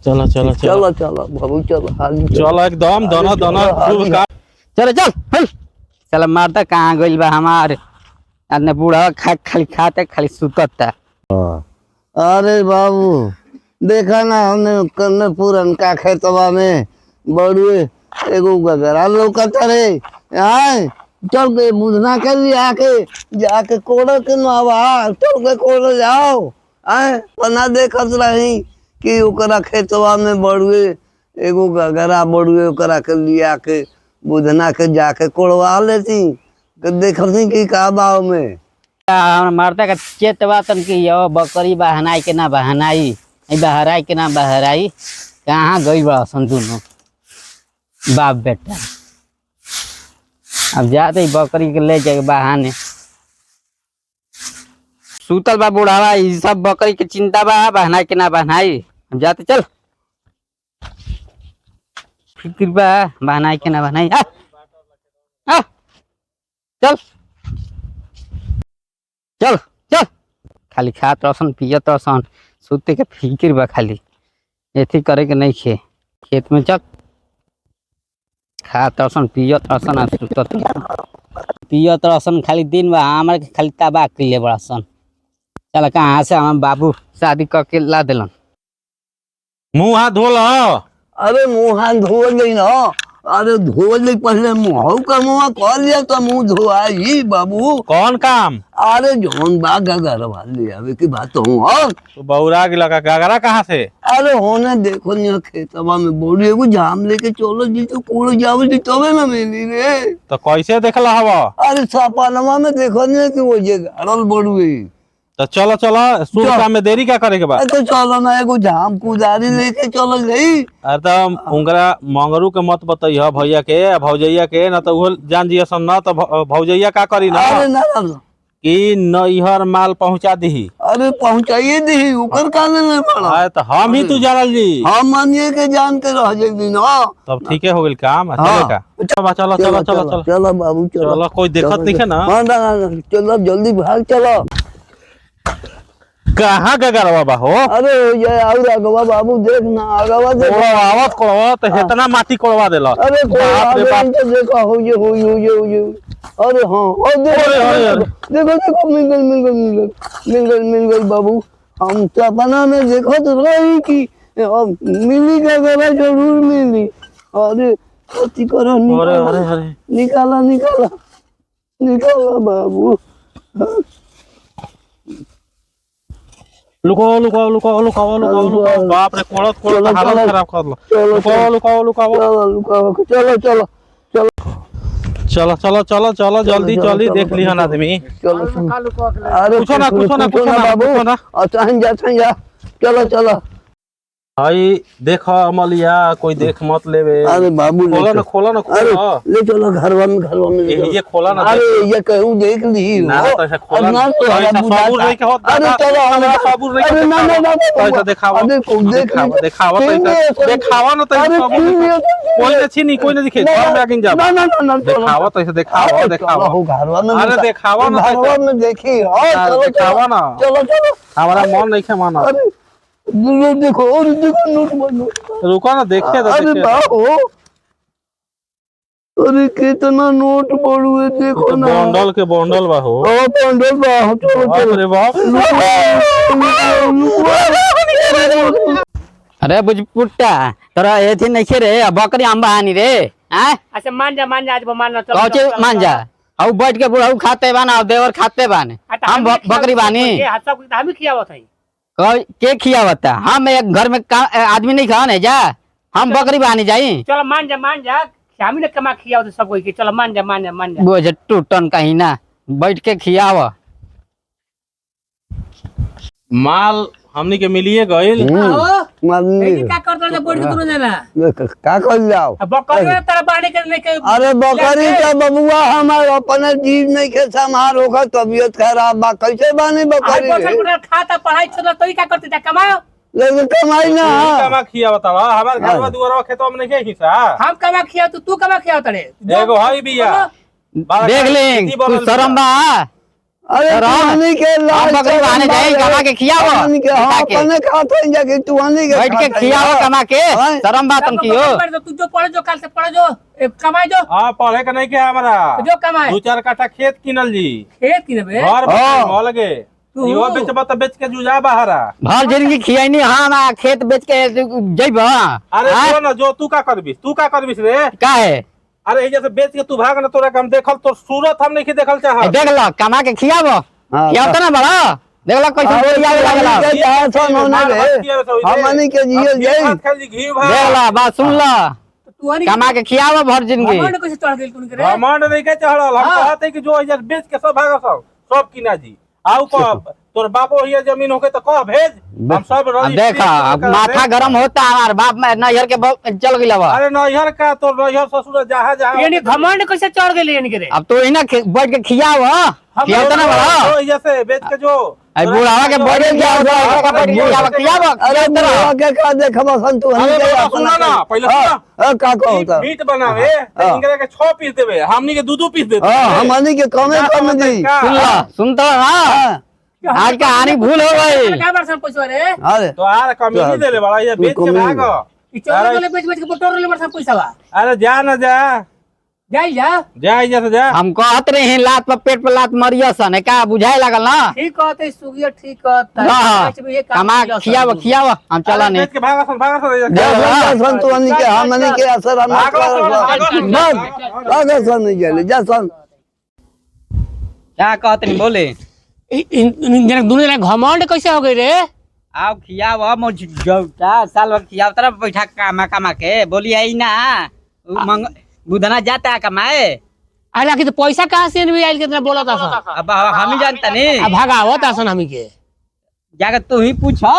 चलो चलो चलो चलो बाबू चलो चलो एकदम दोनों दोनों चलो चल चल मारता कहाँ गइल बा हमार आदमी बूढ़ा खाली खाते खाली सुतता। अरे बाबू देखा ना हमने करने पूरन का खेतवा में बड़ुए एगो गगरा लौकता रे आए चल के बुझना के लिए आके जाके कोड़ो के नवा चल के कोड़ो जाओ आए पना देखत रही कि ओकरा खेतवा में बड़ुए एगो गगरा बड़ुए ओकरा के लिए आके बुझना के जाके कोड़वा लेती देखती कि का बाव में मारता का चेतवा तन की यो बकरी बहनाई के ना बहनाई बहराई के ना बहराई कहाँ गई बड़ा सन दोनों बाप बेटा। अब जाते ही बकरी के ले जाके बहाने सूतल बा बुढ़ावा ये सब बकरी के चिंता बा बहनाई के ना बहनाई। अब जाते चल फिक्र बा बहनाई के ना बहनाई चल चल चल खाली खात रसन पियत रसन सुते के फिक्र बा खाली एथी करे के नहीं खेत में चल खात रसन पियत रसन सुतत पियत रसन खाली दिन बा हमारे के खाली तबाह कैले बड़सन। चल कहाँ से हम बाबू शादी करके ला दिलन मुँह हाथ धो लो। अरे मुँह हाथ धो ली ना अरे धो ली पहले मुँह का मुँह कर लिया तो मुँह धोआई बाबू कौन काम अरे जोन बा गगर वाली अबे की बात हूँ तो बौरा के लगा गगरा कहाँ से अरे होने देखो नहीं खेतवा में बोली एगो जाम लेके चलो जी तो कोड़ो जाओ जी तबे ना मिली रे तो कैसे देखला हवा अरे सपनवा में देखो नहीं कि वो जे गड़ल बड़ुए तो चलो चलो शुभ काम में देरी क्या करे के बाद तो चलो ना एगो जाम कुदारी लेके चलो गई। अरे तो उनकरा मंगरू के मत बताइए भैया के भौजैया के ना तो वो जान जिया सन ना तो भौजैया का करी ना अरे ना कि नैहर माल पहुंचा दी। अरे पहुंचाइए दी उकर काने नहीं पड़ा तो हम ही तू जानल जी हम मानिए के जान के रह जाएगी ना तब ठीक है हो गइल काम चलेगा चलो चलो चलो चलो चलो चलो बाबू चलो चलो कोई दिक्कत नहीं है ना चलो जल्दी भाग चलो कहाँ गगरा बाबा हो अरे ये और अगवा बाबू देख ना अगवा देख आवत कोड़वा तो इतना माटी कोड़वा देला अरे तो देखो हो ये अरे हाँ और देखो देखो मिल गई बाबू हम सपना में देखो तो रही कि मिली गगरा जरूर मिली। अरे अति करो निकाला बाबू लुको लुको लुको लुको लुको लुको बाप रे कोड़त कोड़त हालत खराब कर लो लुको लुको लुको चलो चलो चलो चलो चलो चलो जल्दी जल्दी देख लिहन आदमी चलो अरे कुछ ना बाबू जा चलो चलो भाई देखो अमलिया कोई देख मत लेवे। अरे बाबू खोला ना ले चलो घरवा में ये खोला ना अरे ये कहूँ देख ली ना तो ऐसा खोला ना तो ऐसा सबूर नहीं के होत अरे चलो हमारा सबूर नहीं अरे ना ऐसा दिखावा दिखावा ना तो सबूर कोई ने छीनी कोई ने दिखे घर में आगे जा ना दिखावा तो ऐसा दिखावा घरवा में अरे दिखावा ना घरवा में देखी चलो दिखावा ना चलो हमारा मन नहीं खे माना देखो नोट बनो रुको ना देखे अरे बाबू अरे कितना नोट बड़ुए देखो ना बंडल के बंडल बा हो बंडल बा चलो अरे बाप अरे बुझपुट्टा तोरा एथी नहीं रे बकरी हम बहानी रे हैं अच्छा मान जा आज मान ना कौचे मान जा औ बैठ के बुढ़ऊ खाते बाना और देवर खाते बाने हम बकरी बानी हम ही खियावत है के खियावता हम एक घर में आदमी नहीं खाने जा हम बकरी बानी जाई चलो मान जा हम ही ने कमा खियावत सब कोई के चलो मान जा बोझ टूटन कहीं ना बैठ के खियाव माल हमनी के मिलिए गइल का करत रे बोल के जना का कर जाओ बकरी तरह बाने के नहीं अरे बकरी का बबुआ हमार अपने जीव नहीं के संहार होगा तबीयत खराब बा कैसे बानी बकरी खाता पढ़ाई छोड़ तो का करते कमाओ लेकिन कमाई ना कमा खिया बतावा हमार घर में दुआरा खेतवा में नहीं के हिस्सा हम कमा खिया तो तू कमा खिया तड़े एगो हई बिया देख ले तू शर्म बा अरे तुहानी के लाल बकरी बहाने जाए कमा के खियाओ तुहानी के हाँ बैठा के। अपने खाते हैं जाके तुहानी के बैठ के खाते हैं खियाओ जा। कमा के हाँ। शर्म बात तुम कियो तू जो पढ़े जो कल से पढ़े जो कमाए जो हाँ पढ़े के नहीं के हमारा जो कमाए 2-4 कट्ठा खेत किनल जी खेत की बे घर हाँ। लगे तू- इहो बेचबा त बेच के जुजा बाहरा। भर जिंदगी खियाई हाँ खेत बेच के जइब अरे जो ना जो तू का करबिस रे। का है अरे जैसे बेच के तू भाग ना तोरा हम देखल तो सूरत हम नहीं देखल चाह। देख लो कमा के खियाबो हाँ, खियाओ तो ना बड़ा देख लो कैसे बोलिया लागला के जहाँ सन होने रे हमनी के जियो जाई घी भात देख लो बात सुन लो तू हनी कमा के खियाबो भर जिंदगी घमंड कैसे चढ़ गेल तू करे घमंड नहीं के चढ़ल हम हाँ। कहते कि जो इधर बेच के सब भाग सब किना जी आउ कह तोर बापो हिया जमीन होके तो कह भेज हम सब अब रजिस्ट्री देखा अब करा माथा दे। गरम होता हमार बाप में नैहर के चल गइल बा अरे नैहर का तो नैहर ससुर जहाँ जहाँ यानी घमंड कैसे चढ़ गेल यानी करे अब तो इना बैठ के खियाओ खियाओ तो ना बड़ा जो जैसे बेच के जो अब बुढ़ावा के बैठ के खियाओ अरे बुढ़वा के का देखबा सन तुहानी अरे के बाबा, सुनो ना, पहले सुनो। का कहता मीट बनावे हाँ। इंगरे के 6 पीस देवे हमनी के 2 पीस देते हां हमनी के कमे कम दी सुन लो सुन तो हाँ आज का हानि भूल हो गई का बरसन पैसा रे अरे तो यार कमी नहीं देले बड़ा ये बेच के कमी भाग ई चौदह वाले बेच बेच के बटोर ले बरसन पैसा बा अरे जा ना जा जाई जा जैसे जा हम कहत रहे हैं लात पर पेट पर लात मरिया सन का बुझाए लागल ना ठीक कहते सुगिया ठीक कहता हाँ, कमा खियाव हम चला अरे नहीं बेच के भागा सन जा सन तुहानी के हमनी के असर हम बस सन नहीं जाले जा सन क्या कहत नहीं बोले जना दुनिया में घमंड कैसे हो गई रे आओ खियाव मोर जौटा साल भर खियाव तरफ बैठा कमा के बोली आई ना बुधना जाता है कमाए अरे आखिर तो पैसा कहाँ से नहीं आइल कितना बोला था सन अब हम ही जानता नहीं अब भगावत आसन हमी के जाकर तू ही पूछो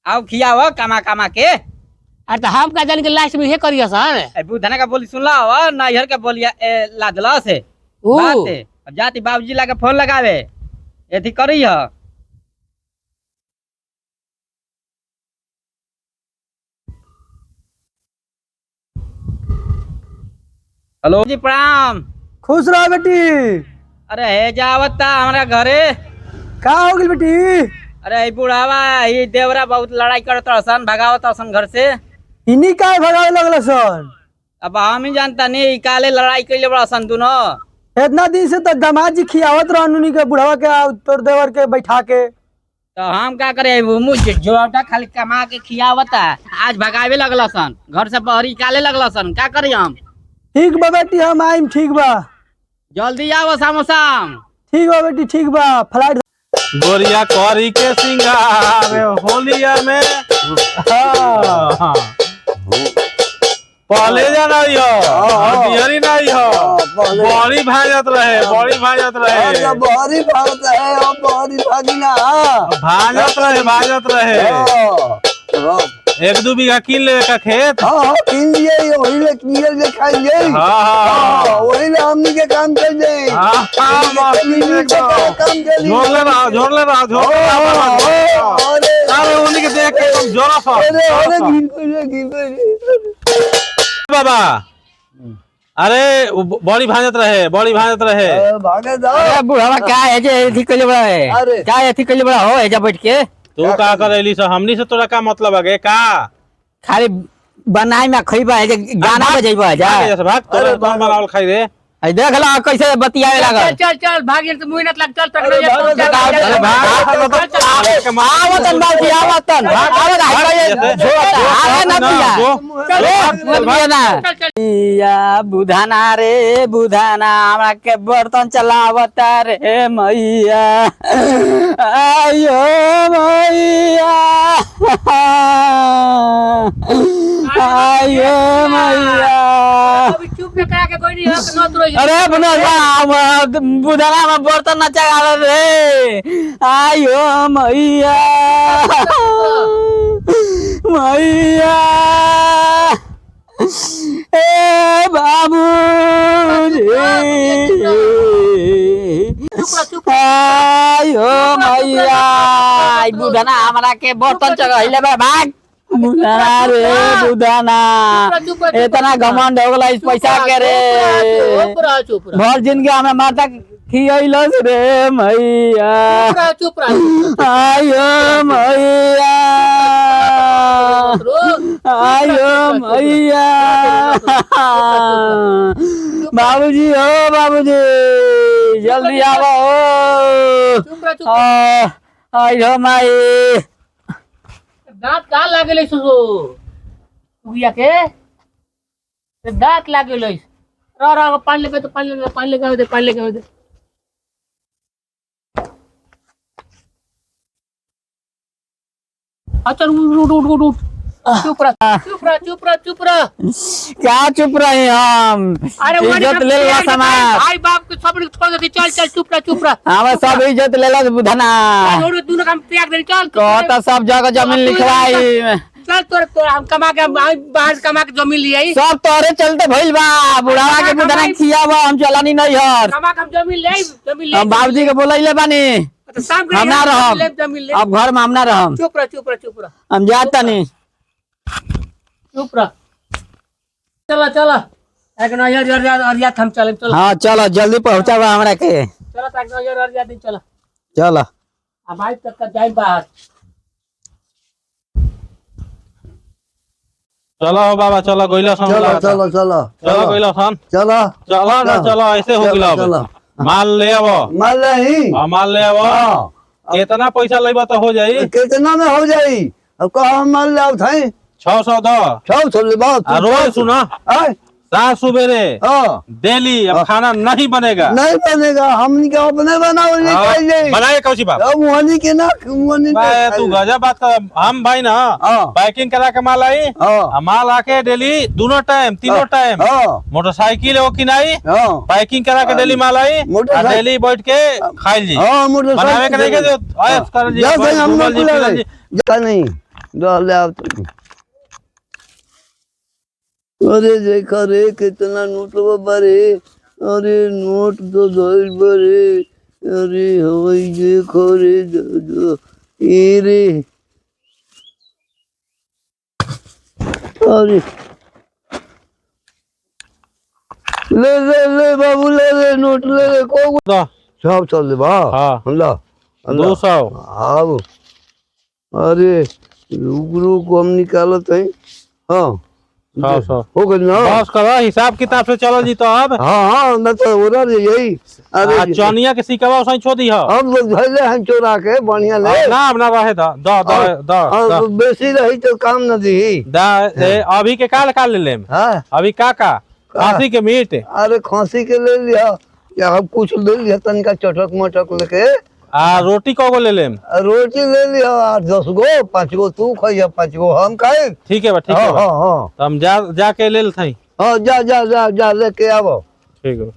आओ खियाव कमा के अरे तो हम का जान के लास्ट में ये करिया सन बुधना का बोली सुनला हो नैहर के बोलिया लादला से ऊ बात है अब जाती बाबूजी लाके फोन लगावे एथी करी ह हेलो जी प्रणाम खुश रहो बेटी अरे हे जावता हमारा घरे का हो गइल बेटी अरे ई बुढ़ावा ई देवरा बहुत लड़ाई करत सन भगावत सन घर से इन्हीं का भगावे लगल सन अब हम ही जानता नहीं ई काले लड़ाई कैले बड़ा सन दोनों इतना दिन से तो दामाद जी खियावत रहनुनी के बुढ़वा के तोर देवर के बैठा के तो हम क्या करे मुझे जोटा खाली कमा के खियावता आज भगावे लगल सन घर से बहरी काले लगल सन क्या करी हम ठीक बा बेटी हम आइम ठीक बा जल्दी आओ सामो शाम ठीक बा बेटी ठीक बा फ्लाइट गोरिया कौरी के सिंगार होलिया में हाँ। पहले जाना बिहारी नहीं हो बड़ी भाजत रहे बहरी भारत है और बहरी भागिना भाजत रहे 1-2 बीघा किन ले का खेत हाँ किन लिए वही ले कियल ले खाएंगे हाँ वही ले हमनी के काम कर दे काम के लिए झोर ले रहा अरे उन्हीं के देख के तुम जोरा सा अरे अरे गिर बाबा अरे बड़ी भाजत रहे भागे जाओ अरे बुढ़ावा क्या है जे एथी कइले बड़ा है अरे। क्या एथी कइले बड़ा हो एजा बैठ के तू का करेली से हमनी से तोरा का मतलब है का खाली बनाई में खइबा है जे गाना बजेबा जा भाग तोरा कौन बनावल खाई रे आई देख ला कैसे बतियावे लागल चल चल भाग तो मुंह नत लग चल तक अरे आवतन बाजी आवतन आवत आवे जोता आवे ना पिया ना या बुधाना रे बुधाना हमरा के बर्तन चलावता रे मैया आयो मैया आयो मैया अभी चुप न करा के कोई नहीं है न तो अरे बुना बुधाना में बर्तन न चगावे रे आयो मैया मैया ए बाबू चुप आयो मैया ई बुधाना हमरा के बर्तन चगाइले बा भाग बुधाना रे बुधाना इतना घमंड हो गला इस पैसा के रे चुप भर जिंदगी हमें माता खियलस रे मैया चुप रह आयो मैया आयो मैया बाबूजी हो बाबूजी जल्दी आओ चुप रह चुप आयो माई दांत का लागेले सुसो उगिया के दांत लागेले रा पानी लेके तो पानी लेके दे अच्छा उठ चुप रह क्या चुप रहे हम अरे इज्जत ले ला समाज भाई बाप के सब छोड़ दे चल चुप रह हमें सब इज्जत ले ला बुधना छोड़ दोनों काम त्याग दे चल कहता सब जगह जमीन लिखवाई चल तोरे हम कमा के बाहर कमा के जमीन लियाई सब तोरे चलते भइल बा बुढ़ावा के बुधना खियावा हम चलानी नहीं हर कमा के हम जमीन ले हम बाबूजी के बोलैले बानी तो शाम के हम ना रहम जमीन ले अब घर में हम ना रहम चुप रह हम जाता नहीं चुप रह चला एक नजर हम चले चल हाँ चलो जल्दी पहुंचावा हमरा के चला तक नजर दिन चला चलो अब भाई तक का जाए बाहर चलो बाबा चलो गइला सन चलो गइला सन चलो ना चलो ऐसे हो गिला चलो माल ले आवो माल नहीं माल ले आवो कितना पैसा लेबा तो हो जाई कितना में हो जाई अब कहा माल लाओ थे 600 दो सब चल बात रोज सुना आए सात सुबेरे हाँ डेली अब खाना नहीं बनेगा नहीं बनेगा हमनी के अपने बनाओ ये बनाए कौची बाप अब वही के ना वही भाई तू गजब बात कर हम भाई ना पैकिंग करा के माल आई माल आके डेली दोनों टाइम तीनों टाइम मोटरसाइकिल हो कि नहीं पैकिंग करा के डेली माल आई डेली बैठ के खाई जी बनावे के नहीं के आयस कर जी नहीं ले आओ अरे देखा रे कितना नोट बरे अरे नोट तो धोइल बरे अरे हवाई देखो रे ये रे अरे ले बाबू ले नोट ले को सब चल बा हां अल्लाह 200 आओ अरे रुक हम निकालत है हाँ हो गई ना बस करो हिसाब किताब से चलो जी तो अब हाँ मैं तो हो रहा यही अरे चनिया के सिकवा उसई छोड़ दी हम भले हम चोरा के बढ़िया ले ना अपना रहे द बेसी रही तो काम न दी अभी के काल काल ले लेम अभी का खांसी के मीट अरे खांसी के ले लिया या हम कुछ ले लिया तनिका चटक मटक लेके रोटी कगो ले लेम रोटी ले लिया 10 गो 5 गो तू खाइया 5 गो हम खाए ठीक है ठीक है हाँ हम जाके ले लेथई हाँ जा लेके आवो ठीक है।